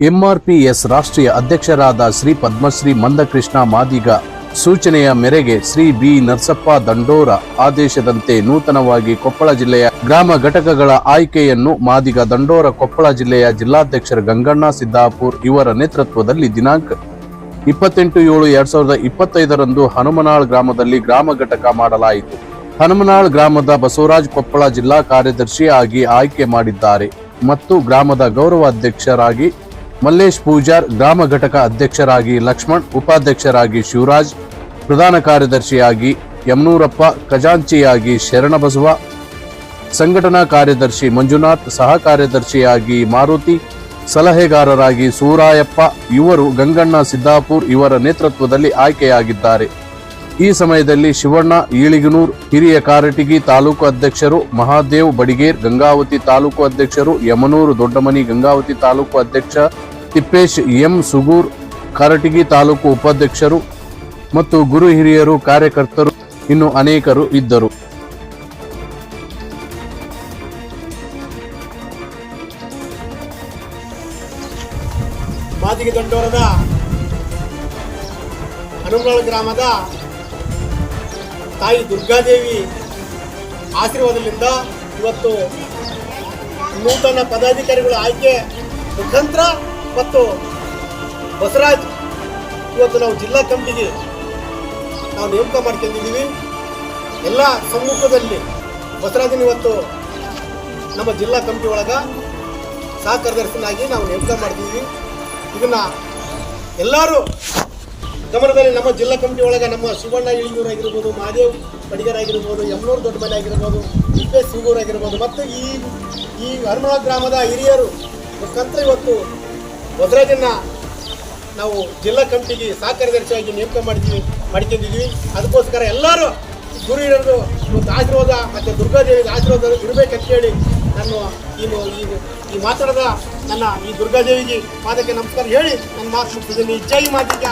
ಎಂಆರ್ಪಿಎಸ್ ರಾಷ್ಟ್ರೀಯ ಅಧ್ಯಕ್ಷರಾದ ಶ್ರೀ ಪದ್ಮಶ್ರೀ ಮಂದಕೃಷ್ಣ ಮಾದಿಗ ಸೂಚನೆಯ ಮೇರೆಗೆ ಶ್ರೀ ಬಿ ನರಸಪ್ಪ ದಂಡೋರ ಆದೇಶದಂತೆ ನೂತನವಾಗಿ ಕೊಪ್ಪಳ ಜಿಲ್ಲೆಯ ಗ್ರಾಮ ಘಟಕಗಳ ಆಯ್ಕೆಯನ್ನು ಮಾದಿಗ ದಂಡೋರ ಕೊಪ್ಪಳ ಜಿಲ್ಲೆಯ ಜಿಲ್ಲಾಧ್ಯಕ್ಷರು ಗಂಗಣ್ಣ ಸಿದ್ದಾಪುರ್ ಇವರ ನೇತೃತ್ವದಲ್ಲಿ ದಿನಾಂಕ 28/7/2025 ಹನುಮನಾಳ್ ಗ್ರಾಮದಲ್ಲಿ ಗ್ರಾಮ ಘಟಕ ಮಾಡಲಾಯಿತು. ಹನುಮನಾಳ್ ಗ್ರಾಮದ ಬಸವರಾಜ್ ಕೊಪ್ಪಳ ಜಿಲ್ಲಾ ಕಾರ್ಯದರ್ಶಿಯಾಗಿ ಆಯ್ಕೆ ಮಾಡಿದ್ದಾರೆ ಮತ್ತು ಗ್ರಾಮದ ಗೌರವ ಅಧ್ಯಕ್ಷರಾಗಿ ಮಲ್ಲೇಶ್ ಪೂಜಾರ್, ಗ್ರಾಮ ಘಟಕ ಅಧ್ಯಕ್ಷರಾಗಿ ಲಕ್ಷ್ಮಣ್, ಉಪಾಧ್ಯಕ್ಷರಾಗಿ ಶಿವರಾಜ್, ಪ್ರಧಾನ ಕಾರ್ಯದರ್ಶಿಯಾಗಿ ಯಮನೂರಪ್ಪ, ಖಜಾಂಚಿಯಾಗಿ ಶರಣಬಸವ, ಸಂಘಟನಾ ಕಾರ್ಯದರ್ಶಿ ಮಂಜುನಾಥ್, ಸಹ ಕಾರ್ಯದರ್ಶಿಯಾಗಿ ಮಾರುತಿ, ಸಲಹೆಗಾರರಾಗಿ ಸೂರಾಯಪ್ಪ ಇವರು ಗಂಗಣ್ಣ ಸಿದ್ದಾಪುರ್ ಇವರ ನೇತೃತ್ವದಲ್ಲಿ ಆಯ್ಕೆಯಾಗಿದ್ದಾರೆ. ಈ ಸಮಯದಲ್ಲಿ ಶಿವಣ್ಣ ಈಳಿಗನೂರ್ ಹಿರಿಯ ಕಾರಟಗಿ ತಾಲೂಕು ಅಧ್ಯಕ್ಷರು, ಮಹಾದೇವ್ ಬಡಿಗೇರ್ ಗಂಗಾವತಿ ತಾಲೂಕು ಅಧ್ಯಕ್ಷರು, ಯಮನೂರು ದೊಡ್ಡಮನಿ ಗಂಗಾವತಿ ತಾಲೂಕು ಅಧ್ಯಕ್ಷ, ತಿಪ್ಪೇಶ್ ಎಂ ಸುಗೂರ್ ಕಾರಟಗಿ ತಾಲೂಕು ಉಪಾಧ್ಯಕ್ಷರು ಮತ್ತು ಗುರು ಹಿರಿಯರು, ಕಾರ್ಯಕರ್ತರು ಇನ್ನು ಅನೇಕರು ಇದ್ದರು. ಮಾದಿಗ ದಂಡೋರದ ಹನುಮನಾಳ್ ಗ್ರಾಮದ ತಾಯಿ ದುರ್ಗಾದೇವಿ ಆಶೀರ್ವಾದದಿಂದ ಇವತ್ತು ನೂತನ ಪದಾಧಿಕಾರಿಗಳ ಆಯ್ಕೆ ಮುಖಾಂತರ ಮತ್ತು ಬಸವರಾಜ್ ಇವತ್ತು ನಾವು ಜಿಲ್ಲಾ ಕಮಿಟಿಗೆ ನಾವು ನೇಮಕ ಮಾಡ್ಕೊಂಡಿದ್ದೀವಿ. ಎಲ್ಲ ಸಮ್ಮುಖದಲ್ಲಿ ಬಸವರಾಜನ ಇವತ್ತು ನಮ್ಮ ಜಿಲ್ಲಾ ಕಮಿಟಿ ಒಳಗೆ ಸಹ ಕಾರ್ಯದರ್ಶಿನಾಗಿ ನಾವು ನೇಮಕ ಮಾಡ್ತೀವಿ. ಇದನ್ನು ಎಲ್ಲರೂ ಗಮನದಲ್ಲಿ ನಮ್ಮ ಜಿಲ್ಲಾ ಕಮಿಟಿ ಒಳಗೆ ನಮ್ಮ ಶಿವಣ್ಣ ಇಳಿಗೂರು ಆಗಿರ್ಬೋದು, ಮಹಾದೇವ್ ಬಡಿಗರ್ ಆಗಿರ್ಬೋದು, ಯಮನೂರು ದೊಡ್ಡಮನೆ ಆಗಿರ್ಬೋದು, ತಿಪ್ಪೇಶ್ ಸಿಂಗೂರು ಆಗಿರ್ಬೋದು ಮತ್ತು ಈ ಹನುಮನಾಳ್ ಗ್ರಾಮದ ಹಿರಿಯರು ಮುಖಾಂತರ ಇವತ್ತು ಬಸವರಾಜನ್ನ ನಾವು ಜಿಲ್ಲಾ ಕಮಿಟಿಗೆ ಸಹ ಕಾರ್ಯದರ್ಶಿಯಾಗಿ ನೇಮಕ ಮಾಡ್ಕೊಂಡಿದ್ದೀವಿ. ಅದಕ್ಕೋಸ್ಕರ ಎಲ್ಲರೂ ಗುರು ಹಿರಿಯರದು ಇವತ್ತು ಆಶೀರ್ವಾದ ಮತ್ತು ದುರ್ಗಾದೇವಿಗೆ ಆಶೀರ್ವಾದ ಇರಬೇಕಂತ ಹೇಳಿ ನಾನು ಈ ಮಾತಾಡದ ನನ್ನ ಈ ದುರ್ಗಾದೇವಿಗೆ ಪಾದಕ್ಕೆ ನಮಸ್ಕಾರ ಹೇಳಿ ನನ್ನ ಮಾತು ಮುಗಿಸಿದ್ದೀನಿ. ಜೈ ಮಾದಿಗ.